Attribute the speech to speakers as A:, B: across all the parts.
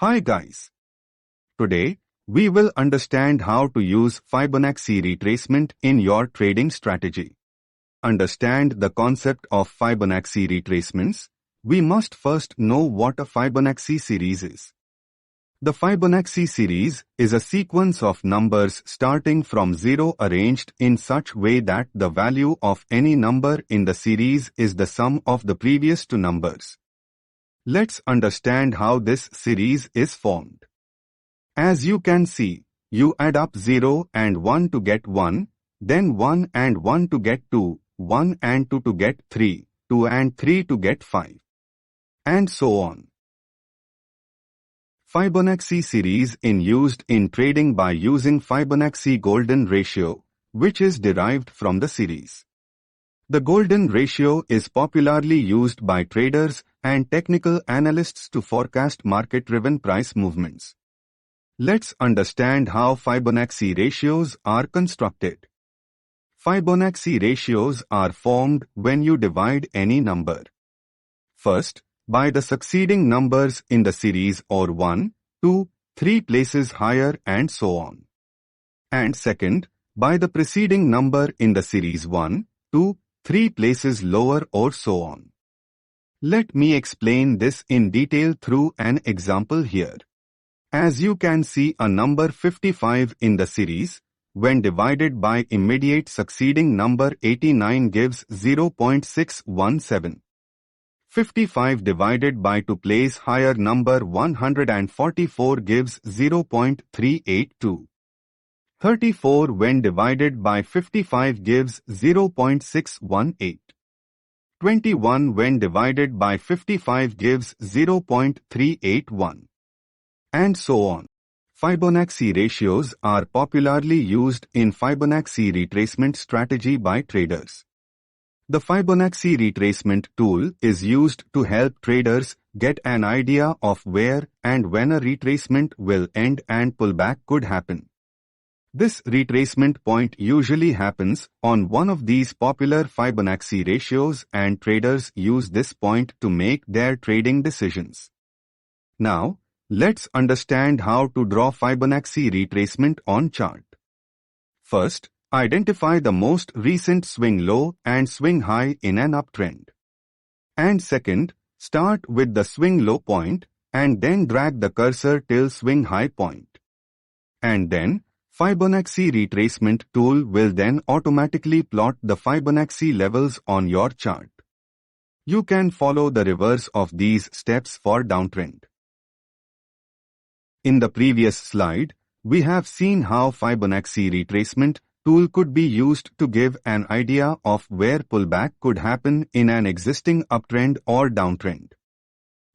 A: Hi guys. Today, we will understand how to use Fibonacci retracement in your trading strategy. Understand the concept of Fibonacci retracements. We must first know what a Fibonacci series is. The Fibonacci series is a sequence of numbers starting from 0 arranged in such way that the value of any number in the series is the sum of the previous two numbers. Let's understand how this series is formed. As you can see, you add up 0 and 1 to get 1, then 1 and 1 to get 2, 1 and 2 to get 3, 2 and 3 to get 5, and so on. Fibonacci series is used in trading by using Fibonacci golden ratio, which is derived from the series. The golden ratio is popularly used by traders and technical analysts to forecast market-driven price movements. Let's understand how Fibonacci ratios are constructed. Fibonacci ratios are formed when you divide any number. First, by the succeeding numbers in the series or 1, 2, 3 places higher and so on. And second, by the preceding number in the series 1, 2, 3 places lower or so on. Let me explain this in detail through an example here. As you can see, a number 55 in the series, when divided by immediate succeeding number 89 gives 0.617. 55 divided by 2 place higher number 144 gives 0.382. 34 when divided by 55 gives 0.618. 21 when divided by 55 gives 0.381. And so on. Fibonacci ratios are popularly used in Fibonacci retracement strategy by traders. The Fibonacci retracement tool is used to help traders get an idea of where and when a retracement will end and pullback could happen. This retracement point usually happens on one of these popular Fibonacci ratios, and traders use this point to make their trading decisions. Now, let's understand how to draw Fibonacci retracement on chart. First, identify the most recent swing low and swing high in an uptrend. And second, start with the swing low point and then drag the cursor till swing high point. And then, Fibonacci retracement tool will then automatically plot the Fibonacci levels on your chart. You can follow the reverse of these steps for downtrend. In the previous slide, we have seen how Fibonacci retracement tool could be used to give an idea of where pullback could happen in an existing uptrend or downtrend.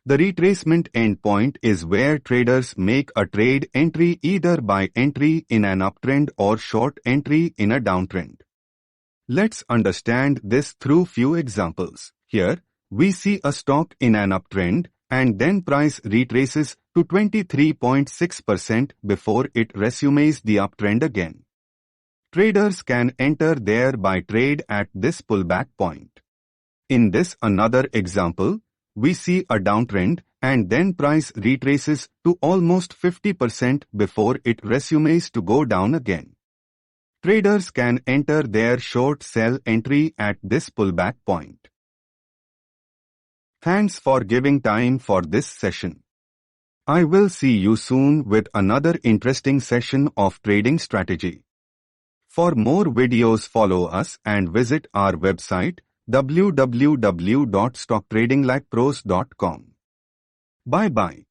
A: The retracement endpoint is where traders make a trade entry either by entry in an uptrend or short entry in a downtrend. Let's understand this through few examples. Here, we see a stock in an uptrend and then price retraces to 23.6% before it resumes the uptrend again. Traders can enter their buy trade at this pullback point. In this another example, we see a downtrend and then price retraces to almost 50% before it resumes to go down again. Traders can enter their short sell entry at this pullback point. Thanks for giving time for this session. I will see you soon with another interesting session of trading strategy. For more videos, follow us and visit our website www.stocktradinglikePros.com. Bye-bye.